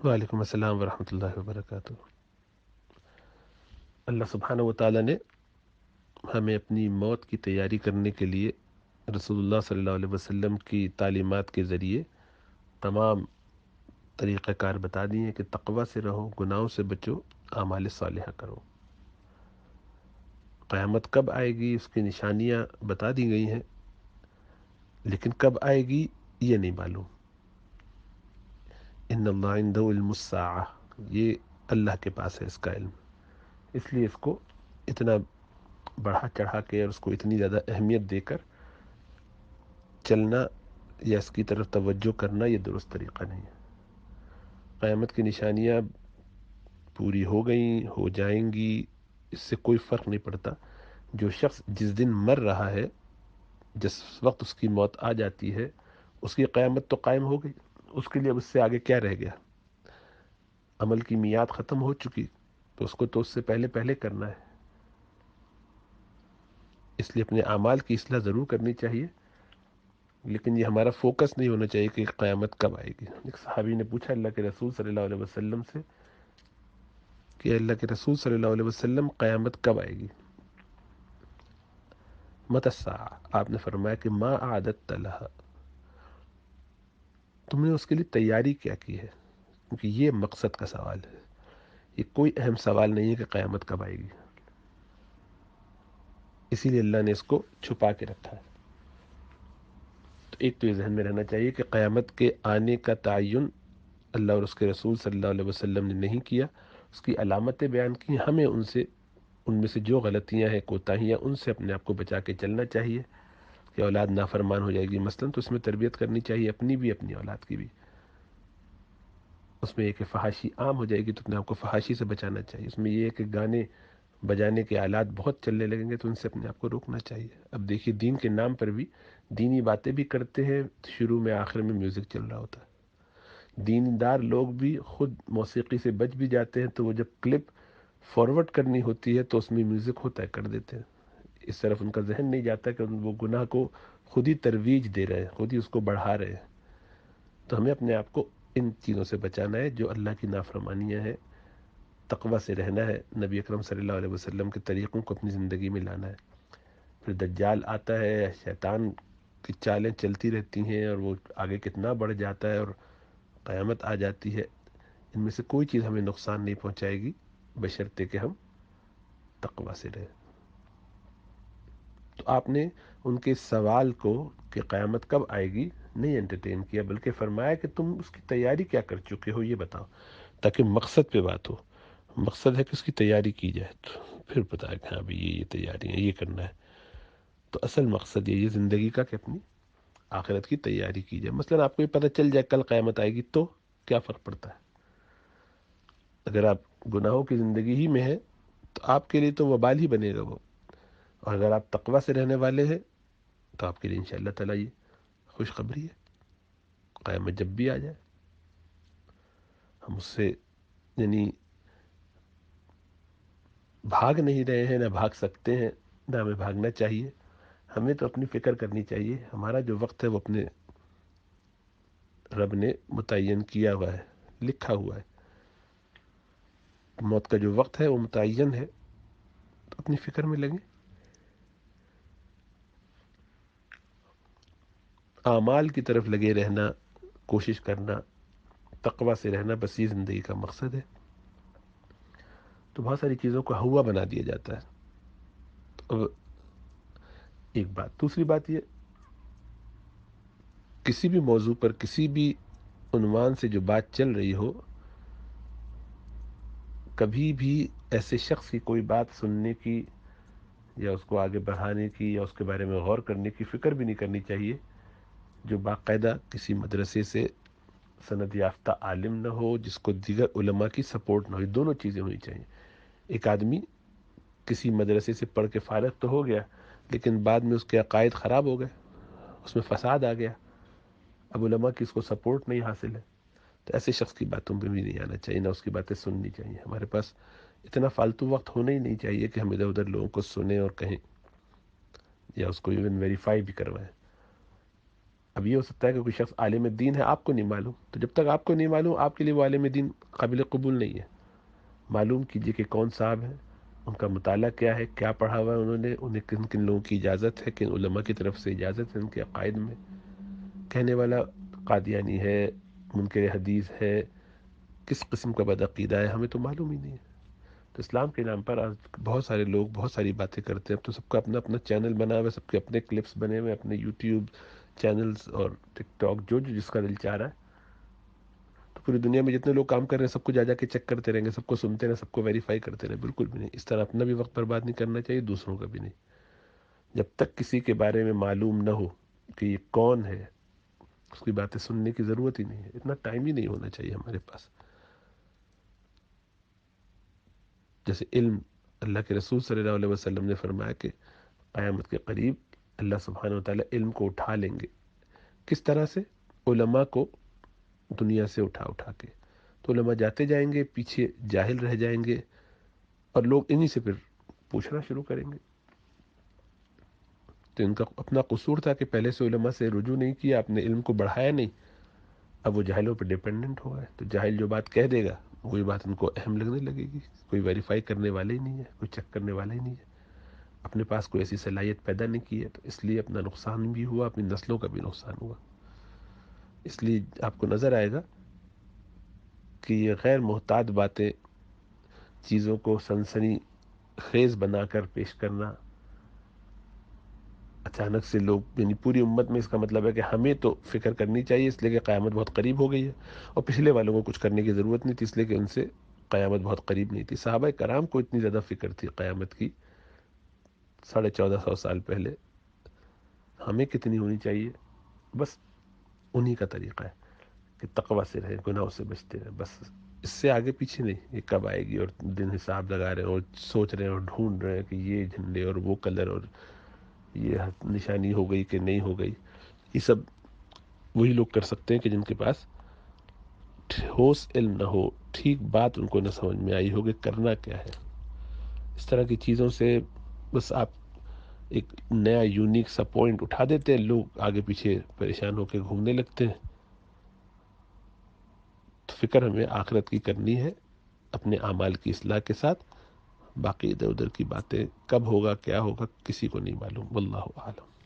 وعلیکم السلام ورحمۃ اللہ وبرکاتہ۔ اللہ سبحانہ و تعالیٰ نے ہمیں اپنی موت کی تیاری کرنے کے لیے رسول اللہ صلی اللہ علیہ وسلم کی تعلیمات کے ذریعے تمام طریقہ کار بتا دیے ہیں کہ تقوی سے رہو، گناہوں سے بچو، اعمال صالحہ کرو۔ قیامت کب آئے گی اس کی نشانیاں بتا دی گئی ہیں، لیکن کب آئے گی یہ نہیں معلوم۔ ان اللہ عنده علم الساعہ، یہ اللہ کے پاس ہے اس کا علم، اس لیے اس کو اتنا بڑھا چڑھا کے اور اس کو اتنی زیادہ اہمیت دے کر چلنا یا اس کی طرف توجہ کرنا یہ درست طریقہ نہیں ہے۔ قیامت کی نشانیاں پوری ہو گئیں، ہو جائیں گی، اس سے کوئی فرق نہیں پڑتا۔ جو شخص جس دن مر رہا ہے، جس وقت اس کی موت آ جاتی ہے، اس کی قیامت تو قائم ہو گئی، اس کے لیے اب اس سے آگے کیا رہ گیا؟ عمل کی میعاد ختم ہو چکی، تو اس کو تو اس سے پہلے پہلے کرنا ہے۔ اس لیے اپنے اعمال کی اصلاح ضرور کرنی چاہیے، لیکن یہ ہمارا فوکس نہیں ہونا چاہیے کہ قیامت کب آئے گی۔ ایک صحابی نے پوچھا اللہ کے رسول صلی اللہ علیہ وسلم سے کہ اللہ کے رسول صلی اللہ علیہ وسلم قیامت کب آئے گی؟ متی الساعہ، آپ نے فرمایا کہ ما اعددت لها، تم نے اس کے لیے تیاری کیا کی ہے؟ کیونکہ یہ مقصد کا سوال ہے، یہ کوئی اہم سوال نہیں ہے کہ قیامت کب آئے گی، اسی لیے اللہ نے اس کو چھپا کے رکھا ہے۔ تو ایک تو یہ ذہن میں رہنا چاہیے کہ قیامت کے آنے کا تعین اللہ اور اس کے رسول صلی اللہ علیہ وسلم نے نہیں کیا، اس کی علامتیں بیان کی، ہمیں ان میں سے جو غلطیاں ہیں، کوتاہیاں، ان سے اپنے آپ کو بچا کے چلنا چاہیے۔ کہ اولاد نافرمان ہو جائے گی مثلاً، تو اس میں تربیت کرنی چاہیے، اپنی بھی اپنی اولاد کی بھی۔ اس میں یہ کہ فحاشی عام ہو جائے گی تو اپنے آپ کو فحاشی سے بچانا چاہیے۔ اس میں یہ ہے کہ گانے بجانے کے آلات بہت چلنے لگیں گے تو ان سے اپنے آپ کو روکنا چاہیے۔ اب دیکھیے دین کے نام پر بھی دینی باتیں بھی کرتے ہیں، شروع میں آخر میں میوزک چل رہا ہوتا ہے۔ دیندار لوگ بھی خود موسیقی سے بچ بھی جاتے ہیں، تو وہ جب کلپ فارورڈ کرنی ہوتی ہے تو اس میں میوزک ہوتا ہے، کر دیتے ہیں۔ اس طرف ان کا ذہن نہیں جاتا کہ وہ گناہ کو خود ہی ترویج دے رہے ہیں، خود ہی اس کو بڑھا رہے ہیں۔ تو ہمیں اپنے آپ کو ان چیزوں سے بچانا ہے جو اللہ کی نافرمانیاں ہیں، تقوی سے رہنا ہے، نبی اکرم صلی اللہ علیہ وسلم کے طریقوں کو اپنی زندگی میں لانا ہے۔ پھر دجال آتا ہے، شیطان کی چالیں چلتی رہتی ہیں اور وہ آگے کتنا بڑھ جاتا ہے اور قیامت آ جاتی ہے۔ ان میں سے کوئی چیز ہمیں نقصان نہیں پہنچائے گی بشرطے کہ ہم تقوی سے رہیں۔ تو آپ نے ان کے سوال کو کہ قیامت کب آئے گی نہیں انٹرٹین کیا، بلکہ فرمایا کہ تم اس کی تیاری کیا کر چکے ہو یہ بتاؤ، تاکہ مقصد پہ بات ہو۔ مقصد ہے کہ اس کی تیاری کی جائے، تو پھر بتایا کہ ہاں بھی یہ تیاری ہے، یہ کرنا ہے۔ تو اصل مقصد یہ زندگی کا کہ اپنی آخرت کی تیاری کی جائے۔ مثلا آپ کو یہ پتہ چل جائے کل قیامت آئے گی تو کیا فرق پڑتا ہے؟ اگر آپ گناہوں کی زندگی ہی میں ہیں تو آپ کے لیے تو وبال ہی بنے گا وہ، اور اگر آپ تقوی سے رہنے والے ہیں تو آپ کے لیے انشاءاللہ تعالیٰ یہ خوشخبری ہے۔ قیامت جب بھی آ جائے ہم اس سے یعنی بھاگ نہیں رہے ہیں، نہ بھاگ سکتے ہیں، نہ ہمیں بھاگنا چاہیے۔ ہمیں تو اپنی فکر کرنی چاہیے، ہمارا جو وقت ہے وہ اپنے رب نے متعین کیا ہوا ہے، لکھا ہوا ہے۔ موت کا جو وقت ہے وہ متعین ہے، تو اپنی فکر میں لگیں، اعمال کی طرف لگے رہنا، کوشش کرنا، تقوی سے رہنا، بس یہ زندگی کا مقصد ہے۔ تو بہت ساری چیزوں کو ہوا بنا دیا جاتا ہے۔ تو ایک بات، دوسری بات یہ، کسی بھی موضوع پر کسی بھی عنوان سے جو بات چل رہی ہو، کبھی بھی ایسے شخص کی کوئی بات سننے کی یا اس کو آگے بڑھانے کی یا اس کے بارے میں غور کرنے کی فکر بھی نہیں کرنی چاہیے جو باقاعدہ کسی مدرسے سے سند یافتہ عالم نہ ہو، جس کو دیگر علماء کی سپورٹ نہ ہو۔ دونوں چیزیں ہونی چاہیے۔ ایک آدمی کسی مدرسے سے پڑھ کے فارغ تو ہو گیا، لیکن بعد میں اس کے عقائد خراب ہو گئے، اس میں فساد آ گیا، اب علماء کی اس کو سپورٹ نہیں حاصل ہے، تو ایسے شخص کی باتوں پہ بھی نہیں آنا چاہیے، نہ اس کی باتیں سننی چاہیے۔ ہمارے پاس اتنا فالتو وقت ہونا ہی نہیں چاہیے کہ ہم ادھر ادھر لوگوں کو سنیں اور کہیں یا اس کو ایون ویریفائی بھی کروائیں۔ اب یہ ہو سکتا ہے کہ کوئی شخص عالم دین ہے، آپ کو نہیں معلوم، تو جب تک آپ کو نہیں معلوم آپ کے لیے وہ عالم دین قابل قبول نہیں ہے۔ معلوم کیجئے کہ کون صاحب ہیں، ان کا مطالعہ کیا ہے، کیا پڑھا ہوا ہے انہوں نے، انہیں کن کن لوگوں کی اجازت ہے، کن علماء کی طرف سے اجازت ہے ان کے عقائد میں۔ کہنے والا قادیانی ہے، منکر حدیث ہے، کس قسم کا بدعقیدہ ہے، ہمیں تو معلوم ہی نہیں ہے۔ تو اسلام کے نام پر آج بہت سارے لوگ بہت ساری باتیں کرتے ہیں۔ اب تو سب کا اپنا اپنا چینل بنا ہوا ہے، سب کے اپنے کلپس بنے ہوئے، اپنے یوٹیوب چینلز اور ٹک ٹاک، جو جس کا دل چاہ رہا ہے۔ تو پوری دنیا میں جتنے لوگ کام کر رہے ہیں سب کو جا جا کے چیک کرتے رہیں گے، سب کو سنتے رہیں، سب کو ویریفائی کرتے رہیں، بالکل بھی نہیں۔ اس طرح اپنا بھی وقت برباد نہیں کرنا چاہیے، دوسروں کا بھی نہیں۔ جب تک کسی کے بارے میں معلوم نہ ہو کہ یہ کون ہے، اس کی باتیں سننے کی ضرورت ہی نہیں ہے، اتنا ٹائم ہی نہیں ہونا چاہیے ہمارے پاس۔ جیسے علم، اللہ کے رسول صلی اللہ علیہ وسلم نے فرمایا کہ قیامت کے قریب اللہ سبحانہ و تعالیٰ علم کو اٹھا لیں گے۔ کس طرح سے؟ علماء کو دنیا سے اٹھا اٹھا کے، تو علماء جاتے جائیں گے، پیچھے جاہل رہ جائیں گے، اور لوگ انہی سے پھر پوچھنا شروع کریں گے۔ تو ان کا اپنا قصور تھا کہ پہلے سے علماء سے رجوع نہیں کیا، اپنے علم کو بڑھایا نہیں، اب وہ جاہلوں پہ ڈیپینڈنٹ ہو گئے۔ تو جاہل جو بات کہہ دے گا وہی بات ان کو اہم لگنے لگے گی، کوئی ویریفائی کرنے والے ہی نہیں ہے، کوئی چیک کرنے والا ہی نہیں ہے، اپنے پاس کوئی ایسی صلاحیت پیدا نہیں کی ہے، تو اس لیے اپنا نقصان بھی ہوا، اپنی نسلوں کا بھی نقصان ہوا۔ اس لیے آپ کو نظر آئے گا کہ یہ غیر محتاط باتیں، چیزوں کو سنسنی خیز بنا کر پیش کرنا، اچانک سے لوگ، یعنی پوری امت میں، اس کا مطلب ہے کہ ہمیں تو فکر کرنی چاہیے اس لیے کہ قیامت بہت قریب ہو گئی ہے، اور پچھلے والوں کو کچھ کرنے کی ضرورت نہیں تھی اس لیے کہ ان سے قیامت بہت قریب نہیں تھی۔ صحابہ کرام کو اتنی زیادہ فکر تھی قیامت کی 1450 سال پہلے، ہمیں کتنی ہونی چاہیے؟ بس انہی کا طریقہ ہے کہ تقوی سے رہیں، گناہوں سے بچتے رہیں، بس اس سے آگے پیچھے نہیں۔ یہ کب آئے گی، اور دن حساب لگا رہے ہیں اور سوچ رہے ہیں اور ڈھونڈ رہے ہیں کہ یہ جھنڈے اور وہ کلر اور یہ نشانی ہو گئی کہ نہیں ہو گئی، یہ سب وہی لوگ کر سکتے ہیں کہ جن کے پاس ٹھوس علم نہ ہو، ٹھیک بات ان کو نہ سمجھ میں آئی ہو کہ کرنا کیا ہے۔ اس طرح کی چیزوں سے بس آپ ایک نیا یونیک سا پوائنٹ اٹھا دیتے ہیں، لوگ آگے پیچھے پریشان ہو کے گھومنے لگتے ہیں۔ تو فکر ہمیں آخرت کی کرنی ہے، اپنے اعمال کی اصلاح کے ساتھ۔ باقی ادھر ادھر کی باتیں کب ہوگا کیا ہوگا کسی کو نہیں معلوم، واللہ اعلم۔